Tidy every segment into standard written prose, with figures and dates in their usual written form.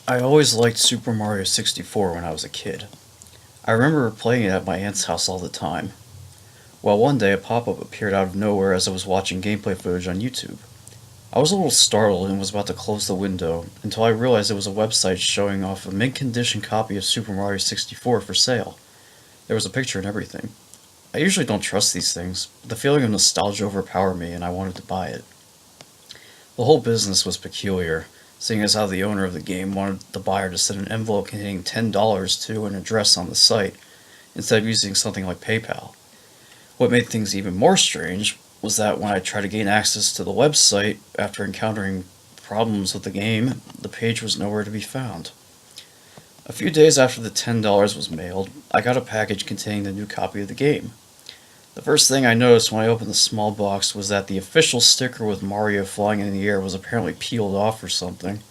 I always liked Super Mario 64 when I was a kid. I remember playing it at my aunt's house all the time. Well, one day a pop-up appeared out of nowhere as I was watching gameplay footage on YouTube. I was a little startled and was about to close the window until I realized it was a website showing off a mint-condition copy of Super Mario 64 for sale. There was a picture and everything. I usually don't trust these things, but the feeling of nostalgia overpowered me and I wanted to buy it. The whole business was peculiar, seeing as how the owner of the game wanted the buyer to send an envelope containing $10 to an address on the site, instead of using something like PayPal. What made things even more strange was that when I tried to gain access to the website after encountering problems with the game, the page was nowhere to be found. A few days after the $10 was mailed, I got a package containing the new copy of the game. The first thing I noticed when I opened the small box was that the official sticker with Mario flying in the air was apparently peeled off or something.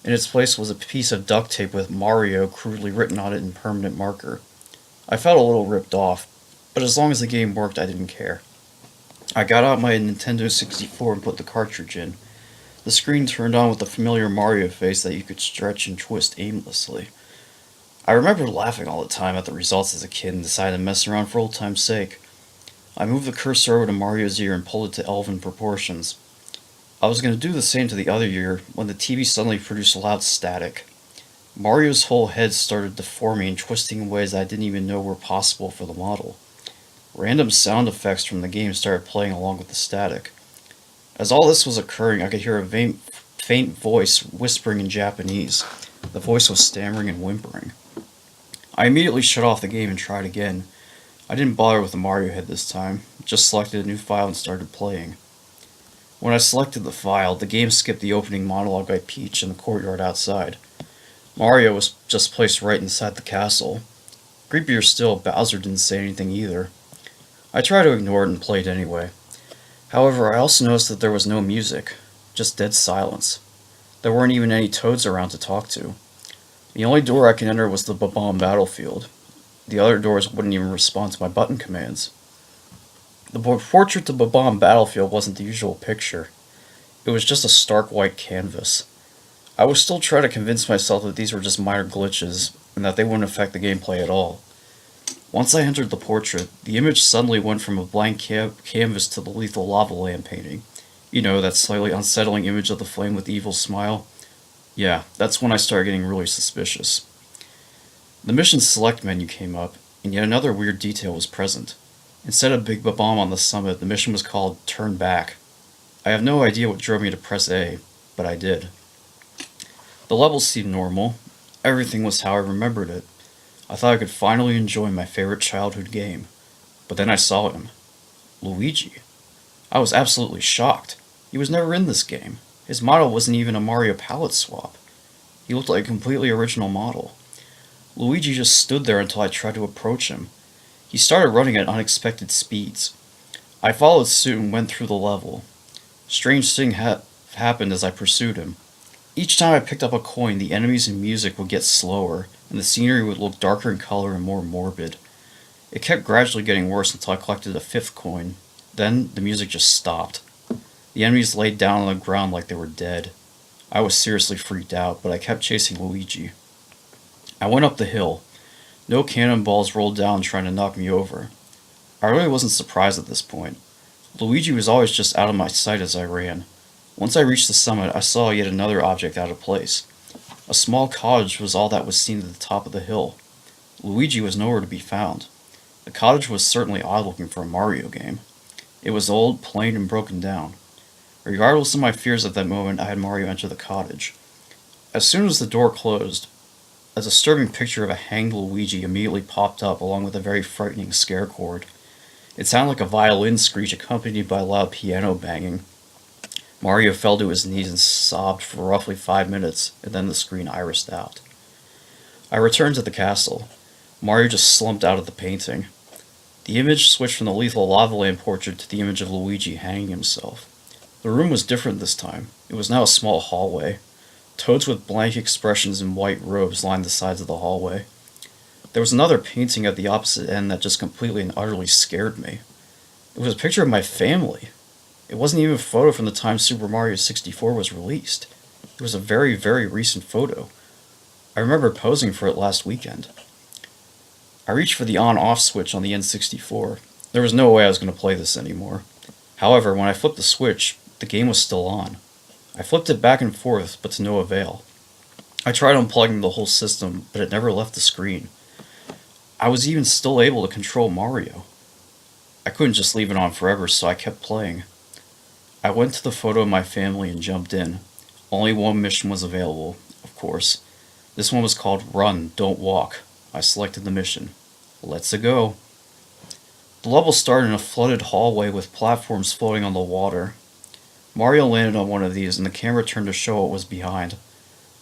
In its place was a piece of duct tape with Mario crudely written on it in permanent marker. I felt a little ripped off, but as long as the game worked, I didn't care. I got out my Nintendo 64 and put the cartridge in. The screen turned on with the familiar Mario face that you could stretch and twist aimlessly. I remember laughing all the time at the results as a kid and decided to mess around for old time's sake. I moved the cursor over to Mario's ear and pulled it to elven proportions. I was going to do the same to the other ear when the TV suddenly produced loud static. Mario's whole head started deforming and twisting in ways I didn't even know were possible for the model. Random sound effects from the game started playing along with the static. As all this was occurring, I could hear a faint voice whispering in Japanese. The voice was stammering and whimpering. I immediately shut off the game and tried again. I didn't bother with the Mario head this time, just selected a new file and started playing. When I selected the file, the game skipped the opening monologue by Peach in the courtyard outside. Mario was just placed right inside the castle. Creepier still, Bowser didn't say anything either. I tried to ignore it and played anyway. However, I also noticed that there was no music, just dead silence. There weren't even any toads around to talk to. The only door I could enter was the Bob-omb battlefield. The other doors wouldn't even respond to my button commands. The portrait to Bob-omb battlefield wasn't the usual picture. It was just a stark white canvas. I was still trying to convince myself that these were just minor glitches, and that they wouldn't affect the gameplay at all. Once I entered the portrait, the image suddenly went from a blank canvas to the lethal lava lamp painting. You know, that slightly unsettling image of the flame with the evil smile? Yeah, that's when I started getting really suspicious. The mission select menu came up, and yet another weird detail was present. Instead of Big Bomb on the summit, the mission was called Turn Back. I have no idea what drove me to press A, but I did. The levels seemed normal. Everything was how I remembered it. I thought I could finally enjoy my favorite childhood game. But then I saw him. Luigi. I was absolutely shocked. He was never in this game. His model wasn't even a Mario palette swap. He looked like a completely original model. Luigi just stood there until I tried to approach him. He started running at unexpected speeds. I followed suit and went through the level. Strange thing happened as I pursued him. Each time I picked up a coin, the enemies and music would get slower, and the scenery would look darker in color and more morbid. It kept gradually getting worse until I collected a fifth coin. Then, the music just stopped. The enemies laid down on the ground like they were dead. I was seriously freaked out, but I kept chasing Luigi. I went up the hill. No cannonballs rolled down trying to knock me over. I really wasn't surprised at this point. Luigi was always just out of my sight as I ran. Once I reached the summit, I saw yet another object out of place. A small cottage was all that was seen at the top of the hill. Luigi was nowhere to be found. The cottage was certainly odd looking for a Mario game. It was old, plain, and broken down. Regardless of my fears at that moment, I had Mario enter the cottage. As soon as the door closed, a disturbing picture of a hanged Luigi immediately popped up along with a very frightening scare chord. It sounded like a violin screech accompanied by loud piano banging. Mario fell to his knees and sobbed for roughly 5 minutes, and then the screen irised out. I returned to the castle. Mario just slumped out of the painting. The image switched from the lethal lava lamp portrait to the image of Luigi hanging himself. The room was different this time. It was now a small hallway. Toads with blank expressions in white robes lined the sides of the hallway. There was another painting at the opposite end that just completely and utterly scared me. It was a picture of my family. It wasn't even a photo from the time Super Mario 64 was released. It was a very, very recent photo. I remember posing for it last weekend. I reached for the on-off switch on the N64. There was no way I was going to play this anymore. However, when I flipped the switch, the game was still on. I flipped it back and forth, but to no avail. I tried unplugging the whole system, but it never left the screen. I was even still able to control Mario. I couldn't just leave it on forever, so I kept playing. I went to the photo of my family and jumped in. Only one mission was available, of course. This one was called Run, Don't Walk. I selected the mission. Let's-a go. The level started in a flooded hallway with platforms floating on the water. Mario landed on one of these and the camera turned to show what was behind.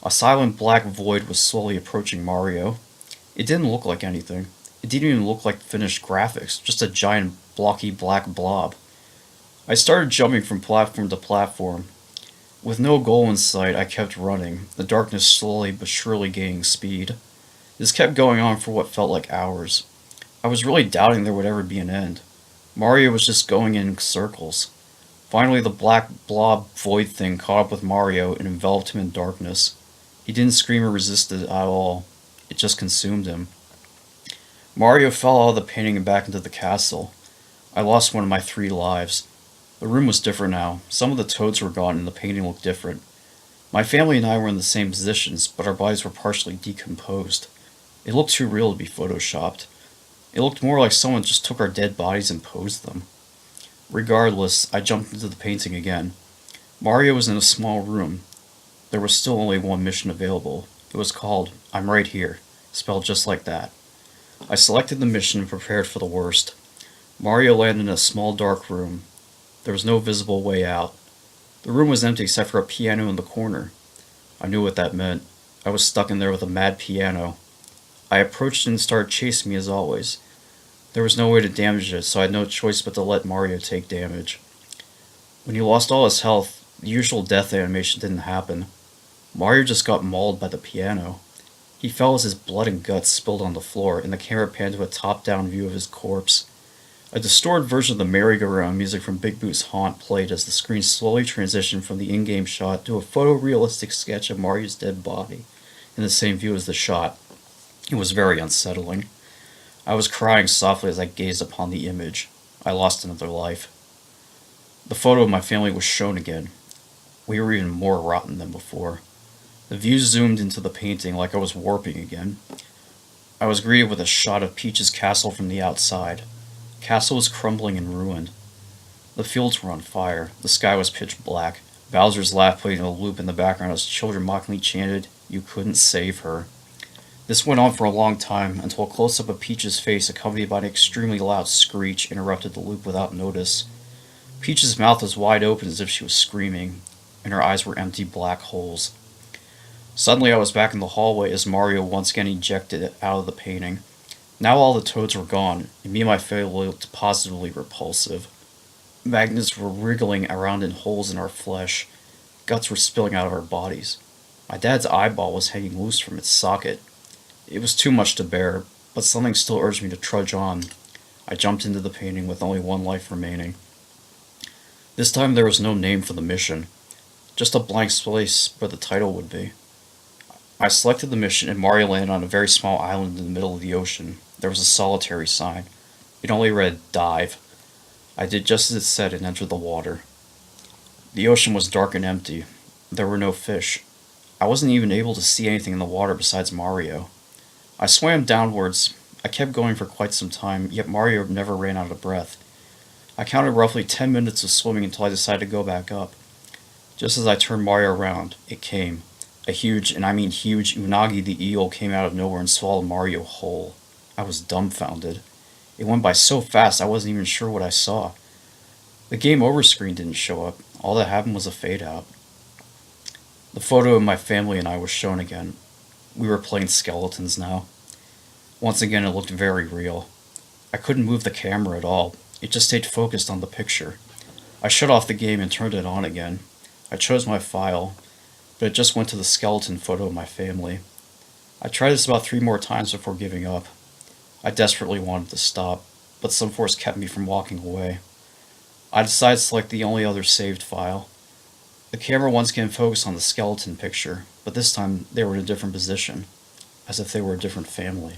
A silent black void was slowly approaching Mario. It didn't look like anything. It didn't even look like finished graphics, just a giant blocky black blob. I started jumping from platform to platform. With no goal in sight, I kept running, the darkness slowly but surely gaining speed. This kept going on for what felt like hours. I was really doubting there would ever be an end. Mario was just going in circles. Finally, the black blob void thing caught up with Mario and enveloped him in darkness. He didn't scream or resist it at all. It just consumed him. Mario fell out of the painting and back into the castle. I lost one of my 3 lives. The room was different now. Some of the toads were gone and the painting looked different. My family and I were in the same positions, but our bodies were partially decomposed. It looked too real to be photoshopped. It looked more like someone just took our dead bodies and posed them. Regardless, I jumped into the painting again. Mario was in a small room. There was still only one mission available. It was called I'm Right Here, spelled just like that. I selected the mission and prepared for the worst. Mario landed in a small dark room. There was no visible way out. The room was empty except for a piano in the corner. I knew what that meant. I was stuck in there with a mad piano. I approached it and started chasing me as always. There was no way to damage it, so I had no choice but to let Mario take damage. When he lost all his health, the usual death animation didn't happen. Mario just got mauled by the piano. He fell as his blood and guts spilled on the floor, and the camera panned to a top-down view of his corpse. A distorted version of the merry-go-round music from Big Boot's Haunt played as the screen slowly transitioned from the in-game shot to a photorealistic sketch of Mario's dead body, in the same view as the shot. It was very unsettling. I was crying softly as I gazed upon the image. I lost another life. The photo of my family was shown again. We were even more rotten than before. The view zoomed into the painting like I was warping again. I was greeted with a shot of Peach's castle from the outside. The castle was crumbling and ruined. The fields were on fire. The sky was pitch black. Bowser's laugh played in a loop in the background as children mockingly chanted, "You couldn't save her." This went on for a long time, until a close-up of Peach's face accompanied by an extremely loud screech interrupted the loop without notice. Peach's mouth was wide open as if she was screaming, and her eyes were empty black holes. Suddenly I was back in the hallway as Mario once again ejected out of the painting. Now all the toads were gone, and me and my family looked positively repulsive. Magnets were wriggling around in holes in our flesh. Guts were spilling out of our bodies. My dad's eyeball was hanging loose from its socket. It was too much to bear, but something still urged me to trudge on. I jumped into the painting with only one life remaining. This time there was no name for the mission, just a blank space where the title would be. I selected the mission and Mario landed on a very small island in the middle of the ocean. There was a solitary sign. It only read, "Dive." I did just as it said and entered the water. The ocean was dark and empty. There were no fish. I wasn't even able to see anything in the water besides Mario. I swam downwards. I kept going for quite some time, yet Mario never ran out of breath. I counted roughly 10 minutes of swimming until I decided to go back up. Just as I turned Mario around, it came. A huge, and I mean huge, Unagi the eel came out of nowhere and swallowed Mario whole. I was dumbfounded. It went by so fast I wasn't even sure what I saw. The game over screen didn't show up. All that happened was a fade out. The photo of my family and I was shown again. We were playing skeletons now. Once again it looked very real. I couldn't move the camera at all. It just stayed focused on the picture. I shut off the game and turned it on again. I chose my file, but it just went to the skeleton photo of my family. I tried this about 3 more times before giving up. I desperately wanted to stop, but some force kept me from walking away. I decided to select the only other saved file. The camera once again focused on the skeleton picture, but this time they were in a different position. as if they were a different family.